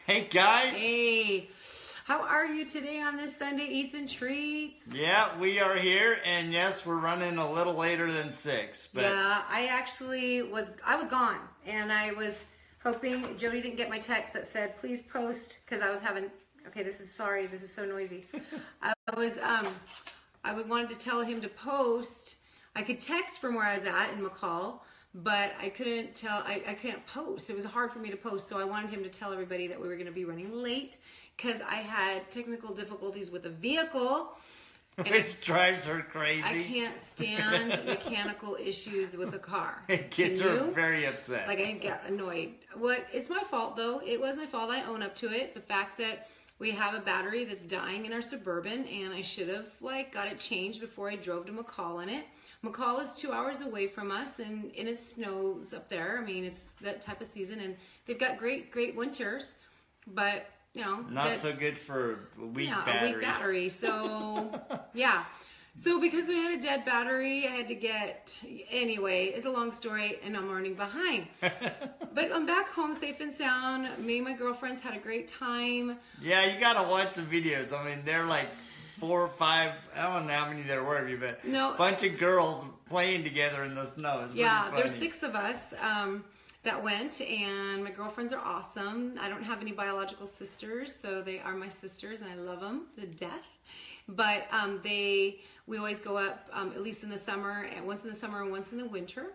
Hey guys! Hey, how are you today on this Sunday Eats and Treats? Yeah, we are here, and yes, we're running a little later than 6. But yeah, I was gone, and I was hoping Jody didn't get my text that said, please post, because I was having, okay, this is so noisy. I wanted to tell him to post. I could text from where I was at in McCall, but I couldn't tell, I can't post. It was hard for me to post, so I wanted him to tell everybody that we were going to be running late because I had technical difficulties with the vehicle. Which drives her crazy. I can't stand mechanical issues with a car. It gets her very upset. Like, I get annoyed. It's my fault, though. It was my fault. I own up to it. The fact that we have a battery that's dying in our Suburban, and I should have, got it changed before I drove to McCall in it. McCall is 2 hours away from us, and it snows up there. I mean, it's that type of season, and they've got great winters, but, not so good for a weak battery. A weak battery, so, yeah. So because we had a dead battery, I had to anyway, it's a long story, and I'm running behind. But I'm back home safe and sound. Me and my girlfriends had a great time. Yeah, you gotta watch the videos. I mean, they're like 4 or 5, I don't know how many there were of you, but a bunch of girls playing together in the snow. It's there's 6 of us that went, and my girlfriends are awesome. I don't have any biological sisters, so they are my sisters, and I love them to death. But we always go up at least in the summer, once in the summer and once in the winter,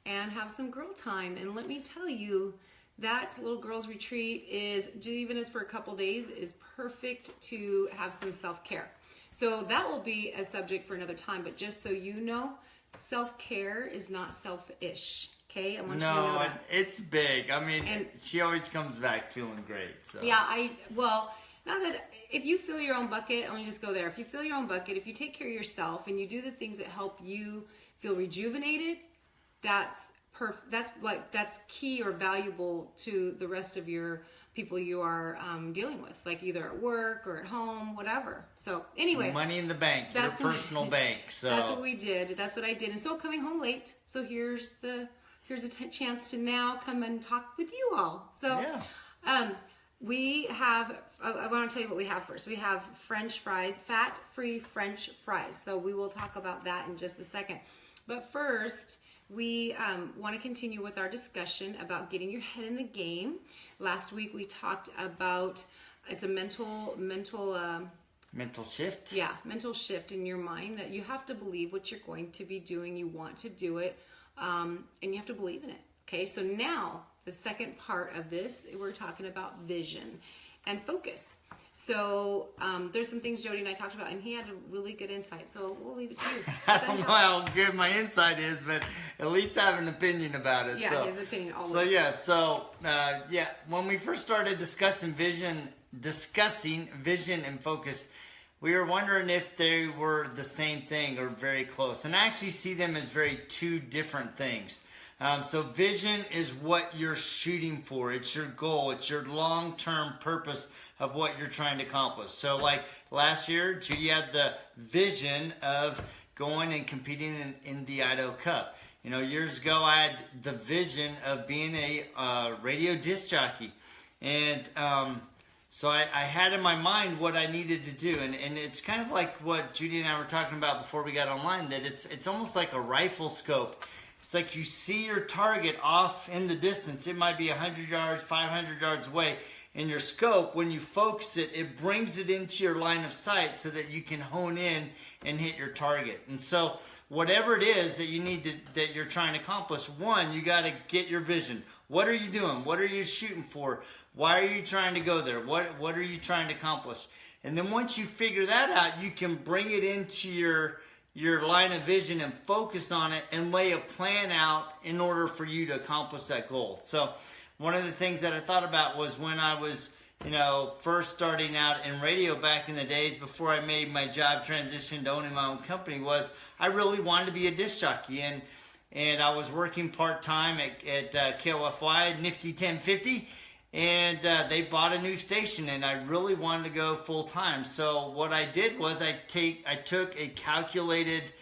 and have some girl time. And let me tell you, that little girls retreat even as for a couple days, is perfect to have some self-care. So that will be a subject for another time, but just so you know, self-care is not selfish. Okay, I want you to know that. No, it's big. I mean, she always comes back feeling great. So yeah, now that if you fill your own bucket, let me just go there. If you fill your own bucket, if you take care of yourself and you do the things that help you feel rejuvenated, that's key or valuable to the rest of your people you are dealing with, like either at work or at home, whatever. So anyway, money in the bank, your personal bank. So that's what we did. That's what I did. And so coming home late. So here's a chance to now come and talk with you all. So we have. I want to tell you what we have first. We have French fries, fat-free French fries. So we will talk about that in just a second. But first, we want to continue with our discussion about getting your head in the game. Last week we talked about it's a mental shift. Yeah, mental shift in your mind that you have to believe what you're going to be doing. You want to do it, and you have to believe in it. Okay, so now the second part of this, we're talking about vision and focus. So there's some things Jody and I talked about, and he had a really good insight. So we'll leave it to you. I don't know how good my insight is, but at least I have an opinion about it. Yeah, his opinion always. So when we first started discussing vision and focus, we were wondering if they were the same thing or very close. And I actually see them as two different things. So vision is what you're shooting for. It's your goal. It's your long-term purpose of what you're trying to accomplish. So like last year, Judy had the vision of going and competing in the Idaho Cup. Years ago, I had the vision of being a radio disc jockey. And so I had in my mind what I needed to do. And it's kind of like what Judy and I were talking about before we got online, that it's almost like a rifle scope. It's like you see your target off in the distance. It might be 100 yards, 500 yards away. In your scope, when you focus it, it brings it into your line of sight so that you can hone in and hit your target. And so whatever it is that that you're trying to accomplish, one, you got to get your vision. What are you doing? What are you shooting for? Why are you trying to go there? What are you trying to accomplish? And then once you figure that out, you can bring it into your line of vision and focus on it and lay a plan out in order for you to accomplish that goal. So one of the things that I thought about was when I was, first starting out in radio back in the days before I made my job transition to owning my own company, was I really wanted to be a disc jockey. And I was working part-time at KOFY, Nifty 1050, and they bought a new station, and I really wanted to go full-time. So what I did was I took a calculated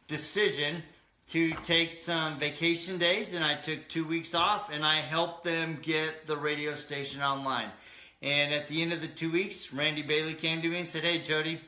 decision to take some vacation days, and I took 2 weeks off, and I helped them get the radio station online. And at the end of the 2 weeks, Randy Bailey came to me and said, "Hey, Jody,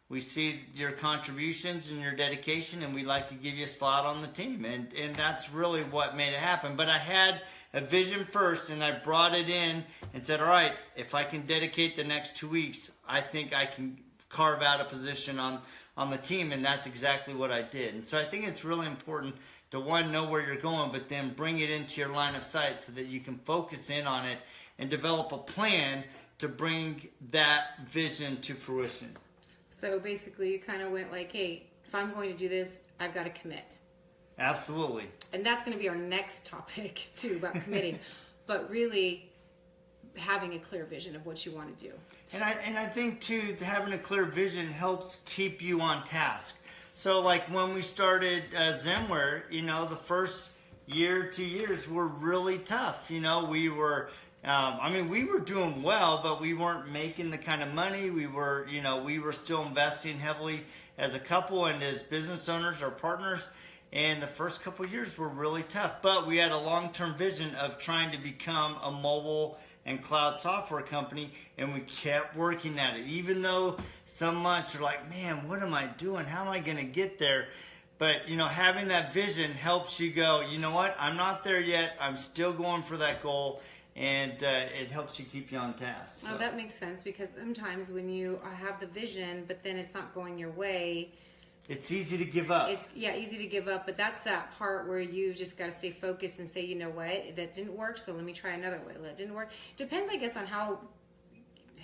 we see your contributions and your dedication, and we'd like to give you a slot on the team." And that's really what made it happen. But I had a vision first, and I brought it in and said, all right, if I can dedicate the next 2 weeks, I think I can carve out a position on the team, and that's exactly what I did. And so I think it's really important to, one, know where you're going, but then bring it into your line of sight so that you can focus in on it and develop a plan to bring that vision to fruition. So basically you kind of went like, hey, if I'm going to do this, I've got to commit. Absolutely. And that's going to be our next topic too, about committing. But really having a clear vision of what you want to do. And I think too, having a clear vision helps keep you on task. So like when we started Zenware, you know, the first year, 2 years were really tough. You know, we were, we were doing well, but we weren't making the kind of money. We were still investing heavily as a couple and as business owners or partners. And the first couple of years were really tough, but we had a long-term vision of trying to become a mobile and cloud software company, and we kept working at it. Even though some months are like, man, what am I doing? How am I going to get there? But, you know, having that vision helps you go, you know what? I'm not there yet. I'm still going for that goal, and it helps you keep you on task. So. Well, that makes sense, because sometimes when you have the vision, but then it's not going your way, it's easy to give up. It's easy to give up, but that's that part where you just got to stay focused and say, you know what, that didn't work, so let me try another way. That didn't work. Depends, I guess, on how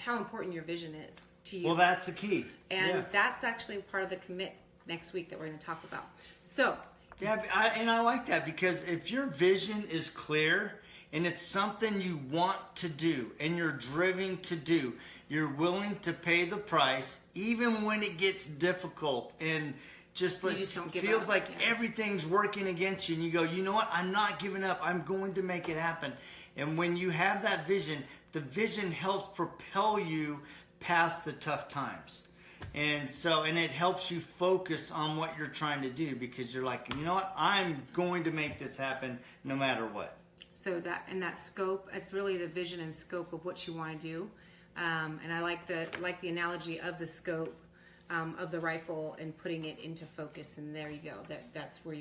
important your vision is to you. Well, that's the key. And that's actually part of the commit next week that we're going to talk about. So. Yeah, I like that, because if your vision is clear and it's something you want to do and you're driven to do, you're willing to pay the price even when it gets difficult and just feels like everything's working against you, and you go, you know what, I'm not giving up, I'm going to make it happen. And when you have that vision, the vision helps propel you past the tough times. And it helps you focus on what you're trying to do, because you're like, you know what, I'm going to make this happen no matter what. So that scope, it's really the vision and scope of what you want to do. And I like the analogy of the scope of the rifle and putting it into focus. And there you go. That's where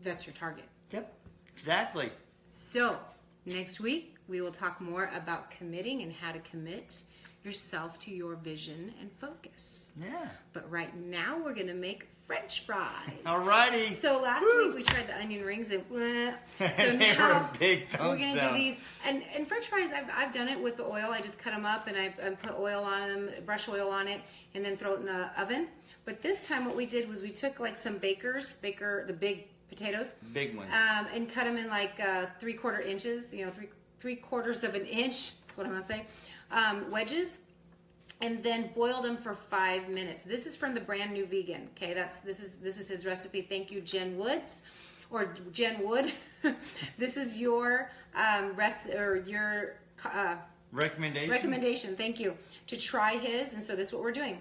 that's your target. Yep, exactly. So next week we will talk more about committing and how to commit yourself to your vision and focus. Yeah. But right now we're going to make French fries. Alrighty. So last week we tried the onion rings and so they now were big we're going to do these. And French fries, I've done it with the oil. I just cut them up and I put oil on them, brush oil on it, and then throw it in the oven. But this time what we did was we took like some the big potatoes. Big ones. And cut them in like 3/4 inches, you know, 3/4 of an inch, that's what I'm going to say, wedges. And then boil them for 5 minutes. This is from the Brand New Vegan. Okay, this is his recipe. Thank you, Jen Woods, or Jen Wood. This is your recommendation. Thank you, to try his. And so this is what we're doing.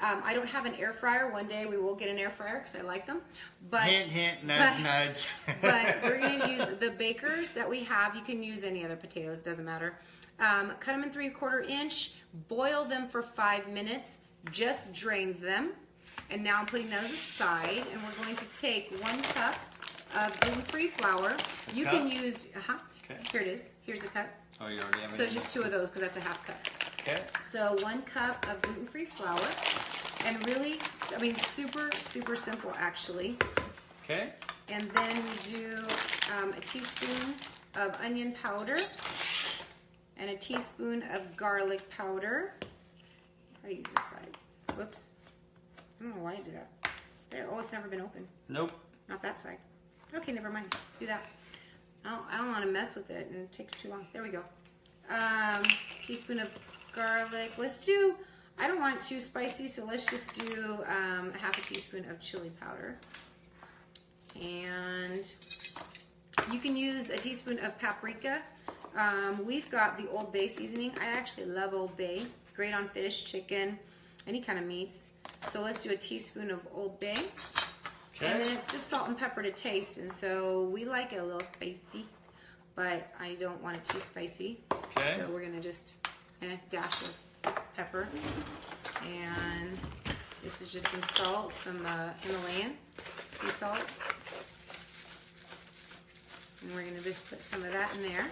I don't have an air fryer. One day we will get an air fryer because I like them. But hint, nudge, nudge. But we're going to use the bakers that we have. You can use any other potatoes. Doesn't matter. Cut them in 3/4 inch, boil them for 5 minutes, just drain them. And now I'm putting those aside, and we're going to take 1 cup of gluten-free flour. You can use, Okay. Here it is. Here's the cup. Oh, you already have it. So just 2 of those, because that's a half cup. Okay. So 1 cup of gluten-free flour, and really, super, super simple actually. Okay. And then we do a teaspoon of onion powder, and a teaspoon of garlic powder. I use this side. Whoops. I don't know why I did that. There. Oh, it's never been open. Nope. Not that side. Okay, never mind. Do that. I don't want to mess with it, and it takes too long. There we go. Teaspoon of garlic. I don't want too spicy, so let's just do a half a teaspoon of chili powder. And you can use a teaspoon of paprika. We've got the Old Bay seasoning. I actually love Old Bay. Great on fish, chicken, any kind of meats. So let's do a teaspoon of Old Bay. Okay. And then it's just salt and pepper to taste. And so we like it a little spicy, but I don't want it too spicy. Okay. So we're going to just and a dash of pepper. And this is just some salt, some Himalayan sea salt. And we're gonna just put some of that in there.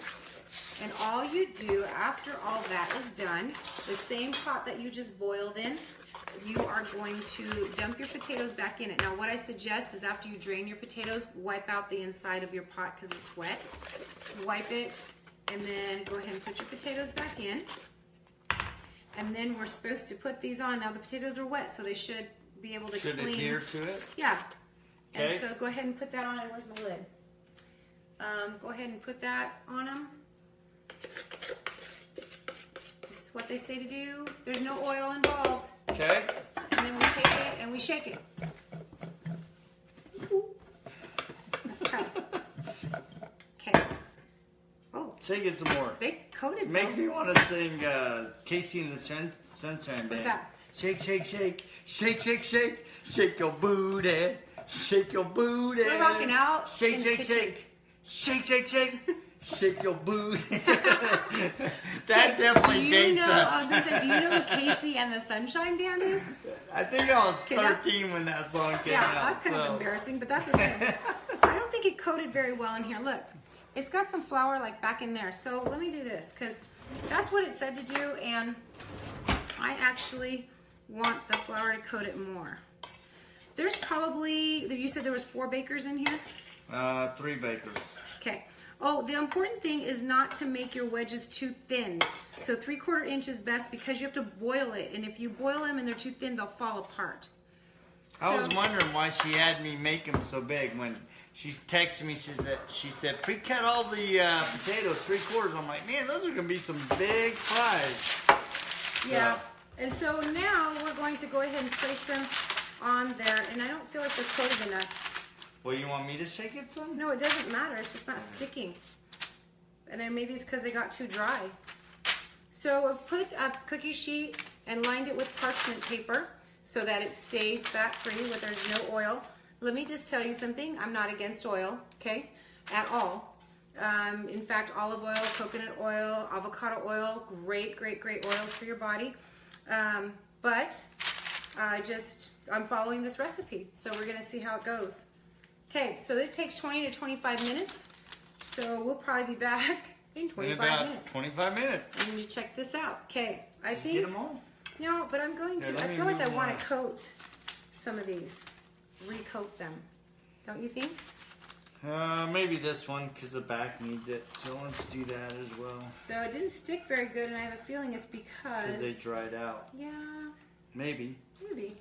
And all you do after all that is done, the same pot that you just boiled in, you are going to dump your potatoes back in it. Now what I suggest is after you drain your potatoes, wipe out the inside of your pot because it's wet. Wipe it, and then go ahead and put your potatoes back in. And then we're supposed to put these on. Now the potatoes are wet, so they should be able to clean. Should adhere to it? Yeah. Okay. And so go ahead and put that on. And where's my lid? Go ahead and put that on them. This is what they say to do. There's no oil involved. Okay. And then we take it and we shake it. Ooh. Let's try it. Okay. Oh. Shake it some more. They coated. Makes me want to sing Casey and the Sunshine Band. What's that? Shake, shake, shake, shake, shake, shake, shake your booty, shake your booty. We're rocking out. Shake, in shake, the kitchen. shake, shake, shake, shake, shake your booty. That definitely dates I us. was gonna say, do you know who Casey and the Sunshine Band is? I think I was Okay, that's- 13 when that song came Yeah, out. that's kind so. of embarrassing, but that's okay. I don't think it coated very well in here. Look, it's got some flour like back in there. So let me do this because that's what it said to do, and I actually want the flour to coat it more. There's probably, you said there was 4 bakers in here? 3 bakers. Okay. Oh, the important thing is not to make your wedges too thin. So 3/4 inch is best because you have to boil it. And if you boil them and they're too thin, they'll fall apart. I was wondering why she had me make them so big. When she texted me, she said pre-cut all the potatoes 3/4. I'm like, man, those are gonna be some big fries. Yeah. And so now we're going to go ahead and place them on there. And I don't feel like they're coated enough. Well, you want me to shake it some? No, it doesn't matter. It's just not sticking. And then maybe it's because they got too dry. So I've put a cookie sheet and lined it with parchment paper so that it stays fat-free where there's no oil. Let me just tell you something. I'm not against oil, okay, at all. In fact, olive oil, coconut oil, avocado oil, great, great, great oils for your body. But I'm following this recipe, so we're gonna see how it goes. Okay, so it takes 20 to 25 minutes. So we'll probably be back in 25 minutes. 25 minutes. I'm gonna check this out. Okay, I think. Get them all. No, but I'm going to. Here, let I me feel like I move want mine. to coat some of these, recoat them. Don't you think? Maybe this one because the back needs it. So let's do that as well. So it didn't stick very good, and I have a feeling it's Because because. they dried out. Yeah, Maybe. maybe.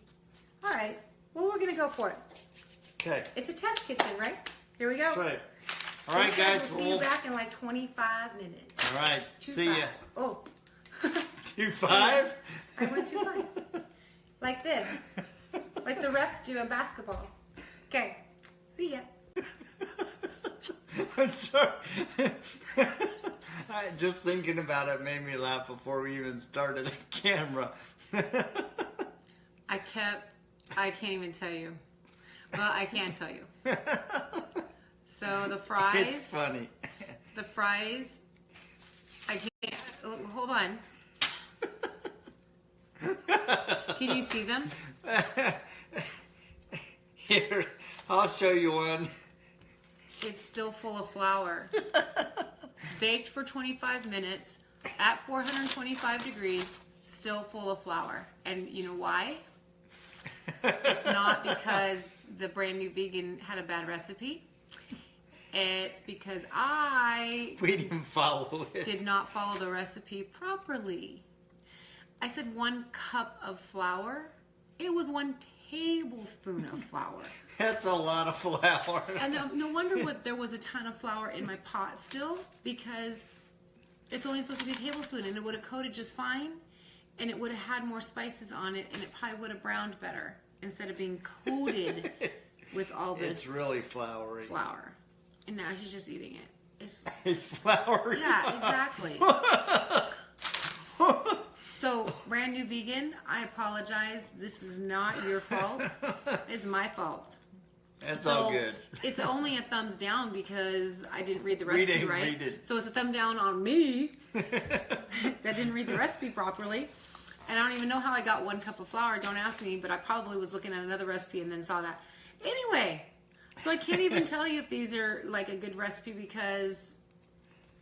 All right. Well, we're gonna go for it. Okay. It's a test kitchen, right? Here we go. That's right. All right, guys. We'll see you back in like 25 minutes. All right. See ya. Oh. 2-5. I went too far. Like this. Like the refs do in basketball. Okay. See ya. I'm sorry. Just thinking about it made me laugh before we even started the camera. I can't even tell you. Well, I can tell you. So the fries. It's funny. The fries. I can't. Hold on. Can you see them? Here, I'll show you one. It's still full of flour. Baked for 25 minutes at 425 degrees, still full of flour. And you know why? It's not because the brand new vegan had a bad recipe. It's because We didn't follow it. did not follow the recipe properly. I said 1 cup of flour. It was 1 tablespoon of flour. That's a lot of flour. And no wonder there was a ton of flour in my pot still, because it's only supposed to be a tablespoon, and it would have coated just fine, and it would have had more spices on it, and it probably would have browned better instead of being coated with all this It's really floury. flour. And now she's just eating it. It's floury. Yeah, exactly. So, brand new vegan, I apologize. This is not your fault. It's my fault. That's all good. It's only a thumbs down because I didn't read the recipe, didn't right? read it. So it's a thumb down on me that didn't read the recipe properly. And I don't even know how I got 1 cup of flour. Don't ask me, but I probably was looking at another recipe and then saw that. Anyway, so I can't even tell you if these are like a good recipe because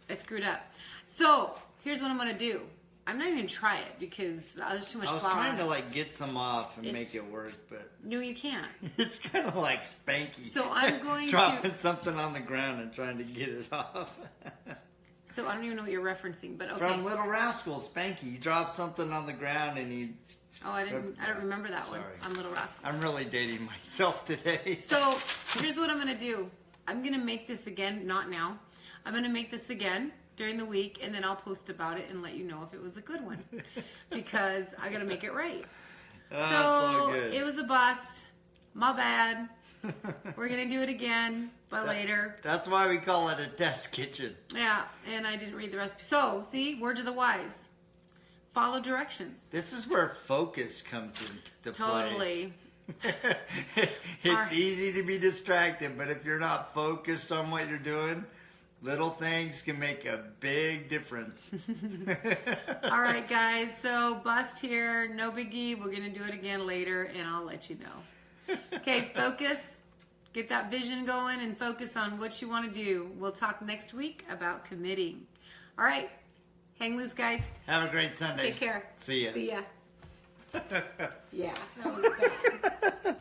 I screwed up. So here's what I'm going to do. I'm not even going to try it because there's too much flour. I was trying to like get some off and make it work, but no, you can't. it's kind of like Spanky. So I'm going dropping something on the ground and trying to get it off. So I don't even know what you're referencing, but okay. From Little Rascals, Spanky. He dropped something on the ground and he... Oh, I don't remember that one on Little Rascals. I'm really dating myself today. So here's what I'm going to do. I'm going to make this again, not now. I'm going to make this again during the week, and then I'll post about it and let you know if it was a good one. Because I got to make it right. Oh, so it was a bust. My bad. We're going to do it again, but later. That's why we call it a test kitchen. Yeah, and I didn't read the recipe. So, see, word to the wise. Follow directions. This is where focus comes into play. Totally. It's easy to be distracted, but if you're not focused on what you're doing, little things can make a big difference. All right, guys. So, bust here. No biggie. We're going to do it again later, and I'll let you know. Okay, focus. Get that vision going and focus on what you want to do. We'll talk next week about committing. All right. Hang loose, guys. Have a great Sunday. Take care. See ya. See ya. Yeah, that was bad.